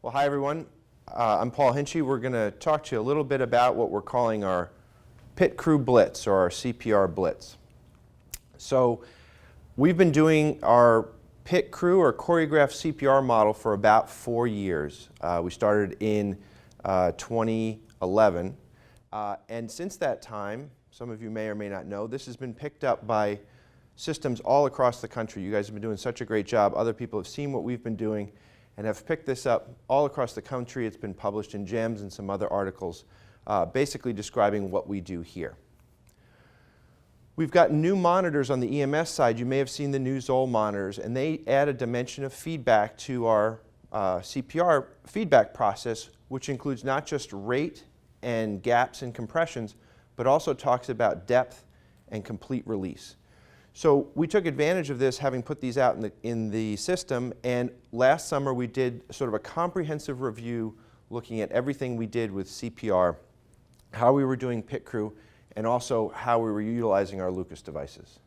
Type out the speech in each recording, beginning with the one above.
Well, hi everyone. I'm Paul Hinchy. We're going to talk to you a little bit about what we're calling our Pit Crew Blitz, or our CPR Blitz. So we've been doing our pit crew or choreographed CPR model for about 4 years. We started in 2011. And since that time, some of you may or may not know, this has been picked up by systems all across the country. You guys have been doing such a great job. Other people have seen what we've been doing and have picked this up all across the country. It's been published in GEMS and some other articles, basically describing what we do here. We've got new monitors on the EMS side. You may have seen the new Zoll monitors, and they add a dimension of feedback to our CPR feedback process, which includes not just rate and gaps and compressions, but also talks about depth and complete release. So we took advantage of this, having put these out in the system, and last summer we did sort of a comprehensive review looking at everything we did with CPR, how we were doing pit crew, and also how we were utilizing our Lucas devices.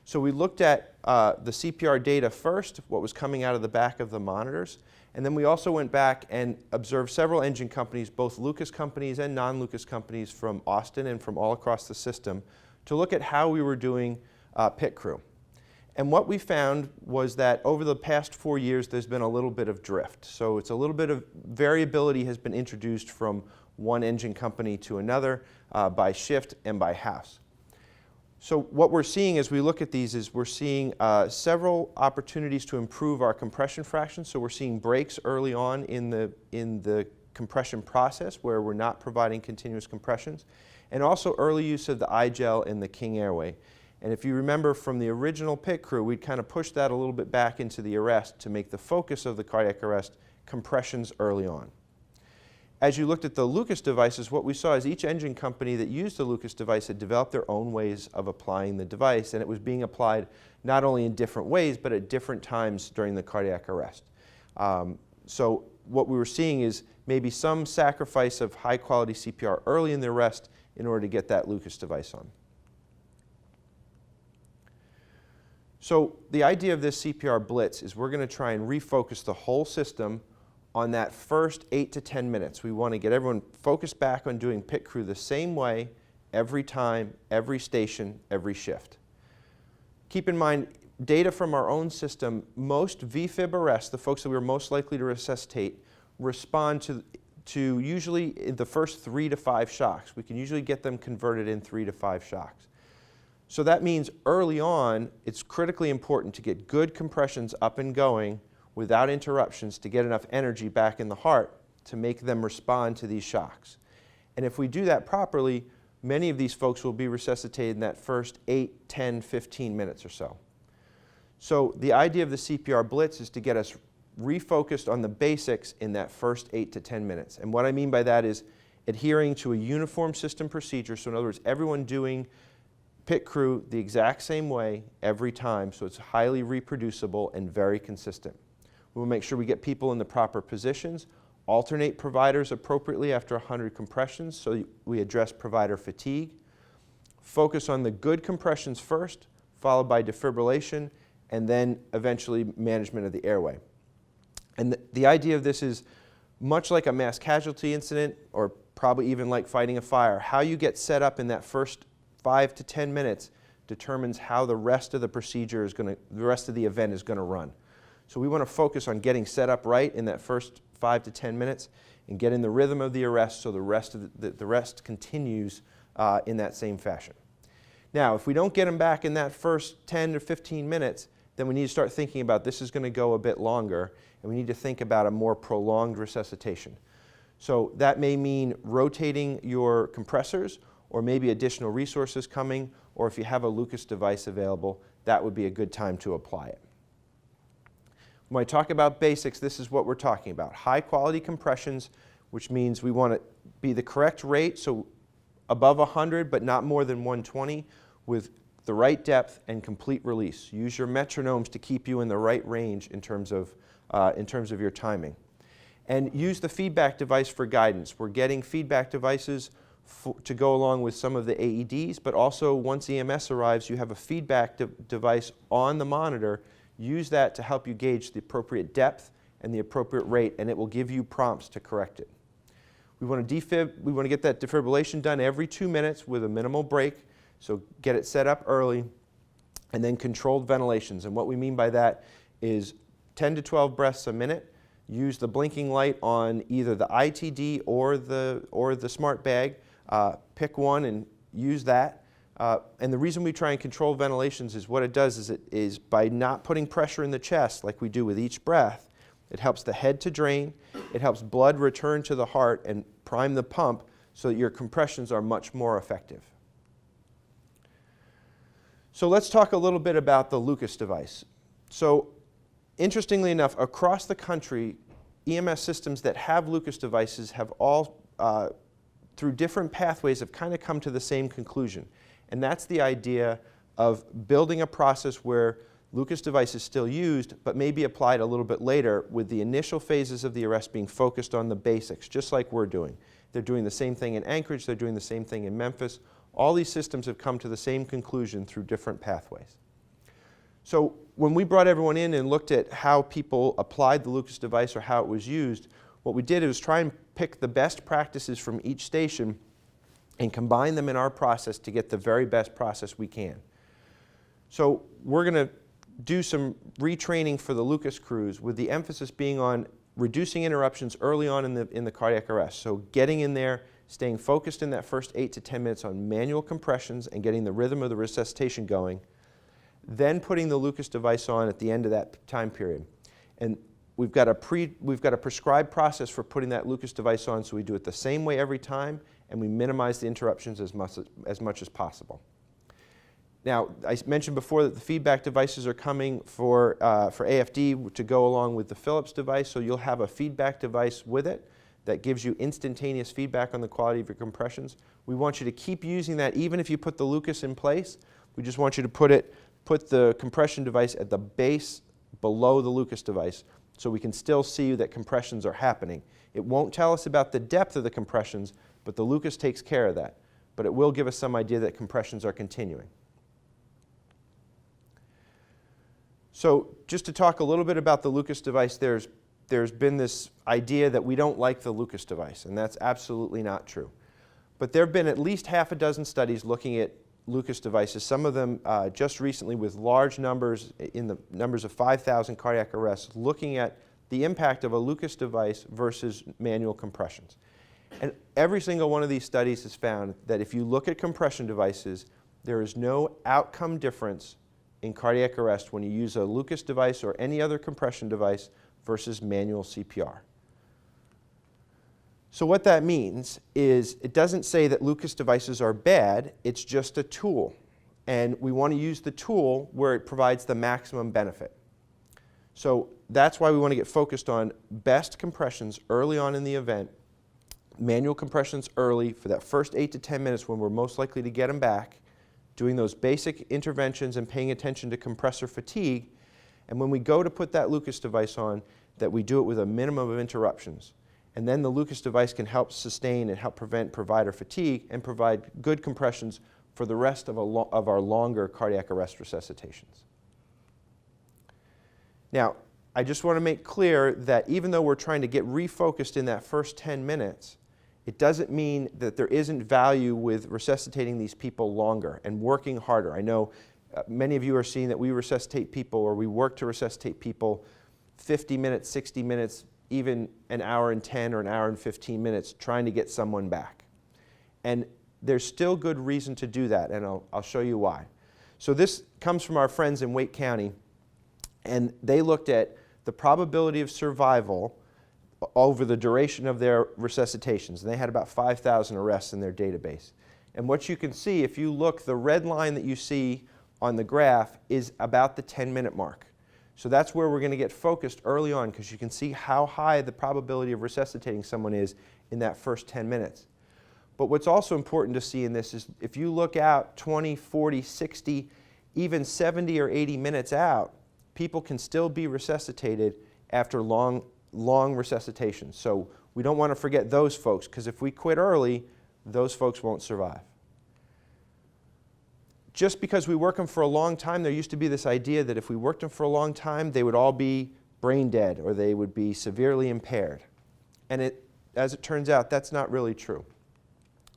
So we looked at the CPR data first, what was coming out of the back of the monitors, and then we also went back and observed several engine companies, both Lucas companies and non-Lucas companies from Austin and from all across the system, to look at how we were doing pit crew. And what we found was that over the past 4 years there's been a little bit of drift. So it's a little bit of variability has been introduced from one engine company to another by shift and by house. So what we're seeing as we look at these is we're seeing several opportunities to improve our compression fraction. So we're seeing breaks early on in the compression process where we're not providing continuous compressions, and also early use of the iGel and the King Airway. And if you remember from the original pit crew, we'd kind of pushed that a little bit back into the arrest to make the focus of the cardiac arrest compressions early on. As you looked at the Lucas devices, what we saw is each engine company that used the Lucas device had developed their own ways of applying the device, and it was being applied not only in different ways, but at different times during the cardiac arrest. So what we were seeing is maybe some sacrifice of high-quality CPR early in the arrest in order to get that Lucas device on. So the idea of this CPR Blitz is we're going to try and refocus the whole system on that first 8 to 10 minutes. We want to get everyone focused back on doing pit crew the same way, every time, every station, every shift. Keep in mind, data from our own system, most VFib arrests, the folks that we were most likely to resuscitate, respond to usually in the first 3 to 5 shocks. We can usually get them converted in 3 to 5 shocks. So that means early on, it's critically important to get good compressions up and going without interruptions to get enough energy back in the heart to make them respond to these shocks. And if we do that properly, many of these folks will be resuscitated in that first 8, 10, 15 minutes or so. So the idea of the CPR Blitz is to get us refocused on the basics in that first 8 to 10 minutes. And what I mean by that is adhering to a uniform system procedure. So in other words, everyone doing pit crew the exact same way every time, so it's highly reproducible and very consistent. We'll make sure we get people in the proper positions, alternate providers appropriately after 100 compressions so we address provider fatigue, focus on the good compressions first, followed by defibrillation, and then eventually management of the airway. And the idea of this is much like a mass casualty incident, or probably even like fighting a fire. How you get set up in that first 5 to 10 minutes determines how the rest of the procedure is going to, the rest of the event is going to run. So we want to focus on getting set up right in that first 5 to 10 minutes and get in the rhythm of the arrest so the rest continues in that same fashion. Now, if we don't get them back in that first 10 to 15 minutes, then we need to start thinking about this is going to go a bit longer, and we need to think about a more prolonged resuscitation. So that may mean rotating your compressors, or maybe additional resources coming, or if you have a Lucas device available, that would be a good time to apply it. When I talk about basics, this is what we're talking about. High quality compressions, which means we want to be the correct rate, so above 100 but not more than 120, with the right depth and complete release. Use your metronomes to keep you in the right range in terms of your timing. And use the feedback device for guidance. We're getting feedback devices to go along with some of the AEDs, but also once EMS arrives, you have a feedback device on the monitor. Use that to help you gauge the appropriate depth and the appropriate rate, and it will give you prompts to correct it. We want to get that defibrillation done every 2 minutes with a minimal break, so get it set up early, and then controlled ventilations. And what we mean by that is 10 to 12 breaths a minute. Use the blinking light on either the ITD or the smart bag. Pick one and use that. And the reason we try and control ventilations is what it does is by not putting pressure in the chest like we do with each breath, it helps the head to drain, it helps blood return to the heart and prime the pump so that your compressions are much more effective. So let's talk a little bit about the Lucas device. So interestingly enough, across the country, EMS systems that have Lucas devices have all, through different pathways, have kind of come to the same conclusion. And that's the idea of building a process where Lucas device is still used, but may be applied a little bit later with the initial phases of the arrest being focused on the basics, just like we're doing. They're doing the same thing in Anchorage, they're doing the same thing in Memphis. All these systems have come to the same conclusion through different pathways. So when we brought everyone in and looked at how people applied the Lucas device or how it was used, what we did was try and pick the best practices from each station and combine them in our process to get the very best process we can. So we're going to do some retraining for the Lucas crews with the emphasis being on reducing interruptions early on in the cardiac arrest. So getting in there, staying focused in that first 8 to 10 minutes on manual compressions and getting the rhythm of the resuscitation going, then putting the Lucas device on at the end of that time period. And we've got a prescribed process for putting that Lucas device on, so we do it the same way every time, and we minimize the interruptions as much as possible. Now, I mentioned before that the feedback devices are coming for AFD to go along with the Philips device, so you'll have a feedback device with it that gives you instantaneous feedback on the quality of your compressions. We want you to keep using that even if you put the Lucas in place. We just want you to put the compression device at the base below the Lucas device so we can still see that compressions are happening. It won't tell us about the depth of the compressions, but the Lucas takes care of that. But it will give us some idea that compressions are continuing. So just to talk a little bit about the Lucas device, there's been this idea that we don't like the Lucas device, and that's absolutely not true. But there have been at least half a dozen studies looking at Lucas devices, some of them just recently with large numbers, in the numbers of 5,000 cardiac arrests, looking at the impact of a Lucas device versus manual compressions. And every single one of these studies has found that if you look at compression devices, there is no outcome difference in cardiac arrest when you use a Lucas device or any other compression device versus manual CPR. So what that means is it doesn't say that Lucas devices are bad, it's just a tool. And we want to use the tool where it provides the maximum benefit. So that's why we want to get focused on best compressions early on in the event, manual compressions early for that first 8 to 10 minutes when we're most likely to get them back, doing those basic interventions and paying attention to compressor fatigue, and when we go to put that Lucas device on, that we do it with a minimum of interruptions. And then the Lucas device can help sustain and help prevent provider fatigue and provide good compressions for the rest of our longer cardiac arrest resuscitations. Now, I just want to make clear that even though we're trying to get refocused in that first 10 minutes, it doesn't mean that there isn't value with resuscitating these people longer and working harder. I know many of you are seeing that we resuscitate people, or we work to resuscitate people 50 minutes, 60 minutes, even an hour and 10 or an hour and 15 minutes trying to get someone back. And there's still good reason to do that, and I'll show you why. So this comes from our friends in Wake County, and they looked at the probability of survival over the duration of their resuscitations. And they had about 5,000 arrests in their database. And what you can see, if you look, the red line that you see on the graph is about the 10-minute mark. So that's where we're going to get focused early on, because you can see how high the probability of resuscitating someone is in that first 10 minutes. But what's also important to see in this is if you look out 20, 40, 60, even 70 or 80 minutes out, people can still be resuscitated after long resuscitation. So we don't want to forget those folks, because if we quit early, those folks won't survive. Just because we work them for a long time, there used to be this idea that if we worked them for a long time, they would all be brain dead or they would be severely impaired. And as it turns out, that's not really true.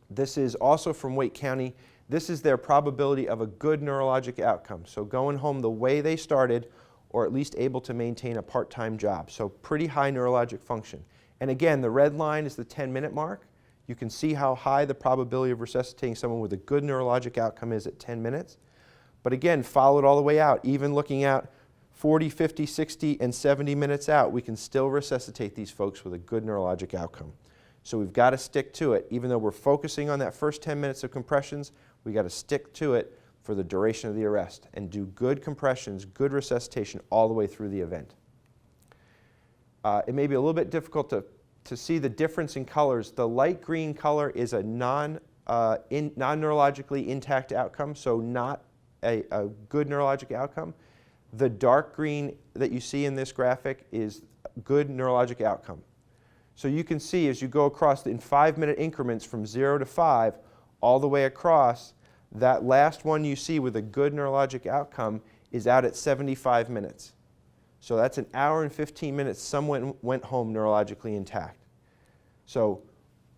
This is also from Wake County. This is their probability of a good neurologic outcome. So going home the way they started, or at least able to maintain a part-time job. So pretty high neurologic function. And again, the red line is the 10-minute mark. You can see how high the probability of resuscitating someone with a good neurologic outcome is at 10 minutes. But again, follow it all the way out. Even looking out 40, 50, 60, and 70 minutes out, we can still resuscitate these folks with a good neurologic outcome. So we've got to stick to it. Even though we're focusing on that first 10 minutes of compressions, we've got to stick to it for the duration of the arrest and do good compressions, good resuscitation all the way through the event. It may be a little bit difficult to see the difference in colors. The light green color is a non-neurologically intact outcome, so not a good neurologic outcome. The dark green that you see in this graphic is good neurologic outcome. So you can see as you go across in 5-minute increments from 0 to 5, all the way across, that last one you see with a good neurologic outcome is out at 75 minutes. So that's an hour and 15 minutes someone went home neurologically intact. So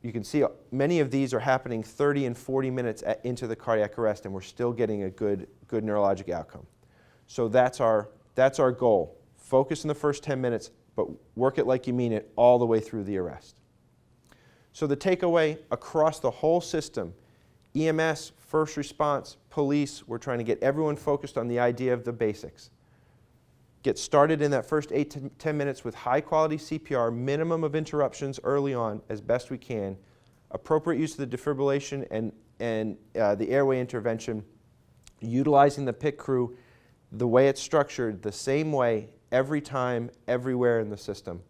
you can see many of these are happening 30 and 40 minutes into the cardiac arrest, and we're still getting a good neurologic outcome. So that's our goal. Focus in the first 10 minutes, but work it like you mean it all the way through the arrest. So the takeaway across the whole system, EMS, first response, police, we're trying to get everyone focused on the idea of the basics. Get started in that first 8 to 10 minutes with high quality CPR, minimum of interruptions early on as best we can, appropriate use of the defibrillation and the airway intervention, utilizing the PICC crew the way it's structured, the same way, every time, everywhere in the system.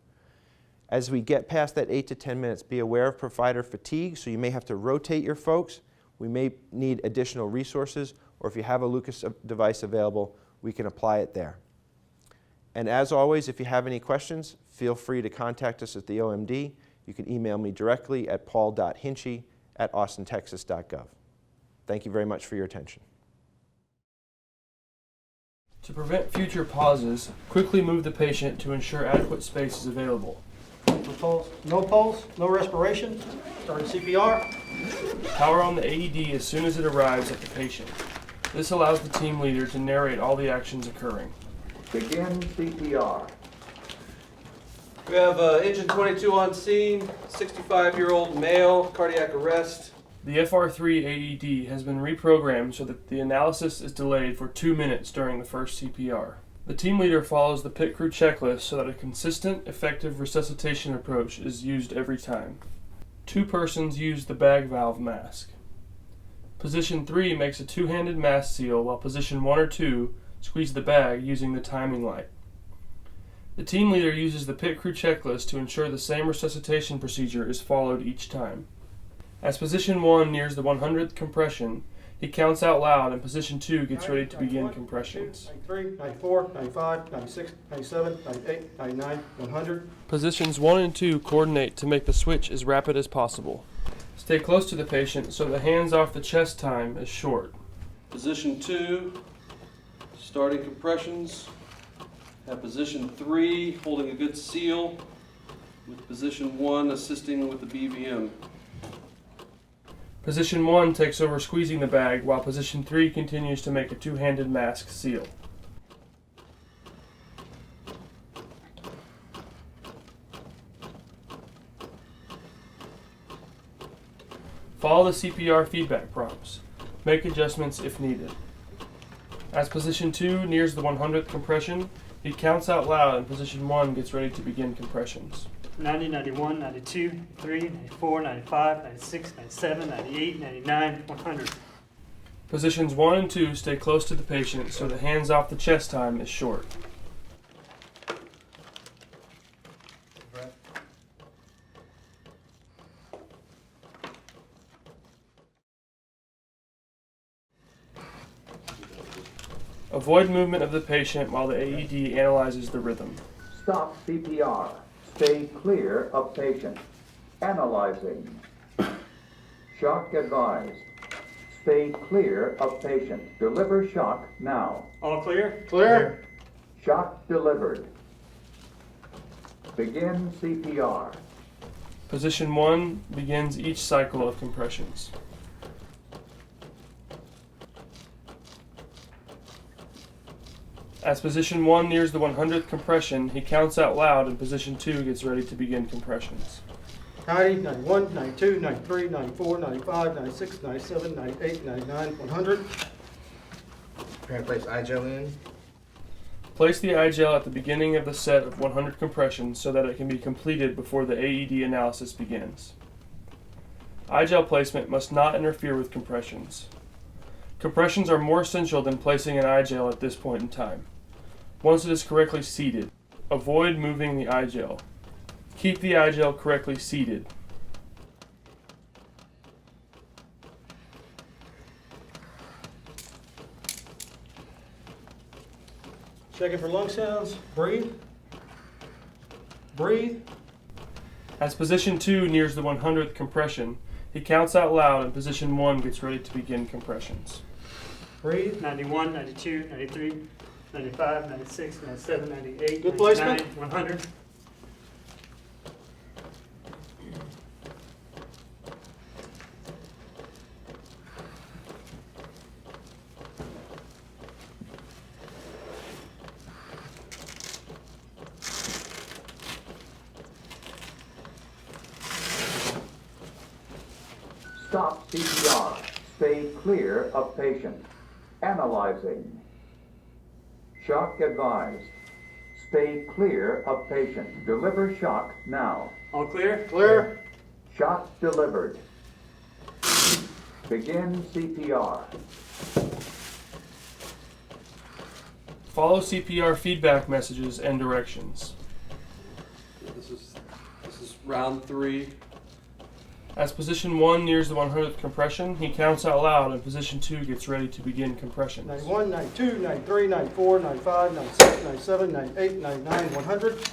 As we get past that 8 to 10 minutes, be aware of provider fatigue, so you may have to rotate your folks. We may need additional resources, or if you have a Lucas device available, we can apply it there. And as always, if you have any questions, feel free to contact us at the OMD. You can email me directly at paul.hinchy@austintexas.gov. Thank you very much for your attention. To prevent future pauses, quickly move the patient to ensure adequate space is available. No pulse, no respiration. Starting CPR. Power on the AED as soon as it arrives at the patient. This allows the team leader to narrate all the actions occurring. Begin CPR. We have engine 22 on scene, 65-year-old male, cardiac arrest. The FR3 AED has been reprogrammed so that the analysis is delayed for 2 minutes during the first CPR. The team leader follows the PICC crew checklist so that a consistent, effective resuscitation approach is used every time. 2 persons use the bag valve mask. Position 3 makes a 2-handed mask seal, while position 1 or 2 squeeze the bag using the timing light. The team leader uses the PICC crew checklist to ensure the same resuscitation procedure is followed each time. As position 1 nears the 100th compression, he counts out loud and position 2 gets ready to begin compressions. 93, 94, 95, 96, 97, 98, 99, 100. Positions 1 and 2 coordinate to make the switch as rapid as possible. Stay close to the patient so the hands off the chest time is short. Position 2, starting compressions. Have position 3 holding a good seal, with position 1 assisting with the BVM. Position 1 takes over squeezing the bag, while position 3 continues to make a 2-handed mask seal. Follow the CPR feedback prompts. Make adjustments if needed. As position 2 nears the 100th compression, he counts out loud and position 1 gets ready to begin compressions. 90, 91, 92, 93, 94, 95, 96, 97, 98, 99, 100. Positions 1 and 2 stay close to the patient so the hands off the chest time is short. Avoid movement of the patient while the AED analyzes the rhythm. Stop CPR. Stay clear of patient. Analyzing. Shock advised. Stay clear of patient. Deliver shock now. All clear? Clear. Shock delivered. Begin CPR. Position 1 begins each cycle of compressions. As position 1 nears the 100th compression, he counts out loud and position 2 gets ready to begin compressions. 90, 91, 92, 93, 94, 95, 96, 97, 98, 99, 100. Prepare to place iGel in. Place the iGel at the beginning of the set of 100 compressions so that it can be completed before the AED analysis begins. iGel placement must not interfere with compressions. Compressions are more essential than placing an iGel at this point in time. Once it is correctly seated, avoid moving the iGel. Keep the iGel correctly seated. Checking for lung sounds. Breathe. Breathe. As position 2 nears the 100th compression, he counts out loud and position 1 gets ready to begin compressions. Breathe. 91, 92, 93, 95, 96, 97, 98, Good 99, placement. 100. Stop CPR. Stay clear of patient. Analyzing. Shock advised. Stay clear of patient. Deliver shock now. All clear? Clear. Shock delivered. Begin CPR. Follow CPR feedback messages and directions. This is round 3. As position 1 nears the 100th compression, he counts out loud and position 2 gets ready to begin compressions. 91, 92, 93, 94, 95, 96, 97, 98, 99, 100.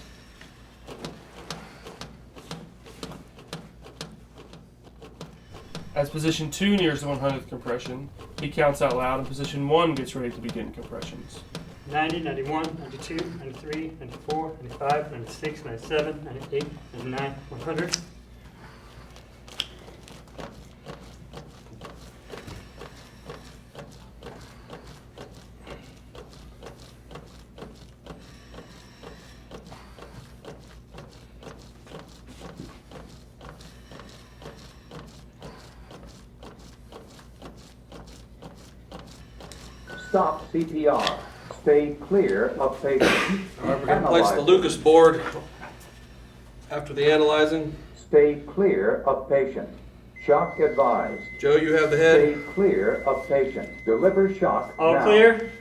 As position 2 nears the 100th compression, he counts out loud and position 1 gets ready to begin compressions. 90, 91, 92, 93, 94, 95, 96, 97, 98, 99, 100. Stop CPR. Stay clear of patient. All right, we're going to place the Lucas board after the analyzing. Stay clear of patient. Shock advised. Joe, you have the head. Stay clear of patient. Deliver shock All now. clear?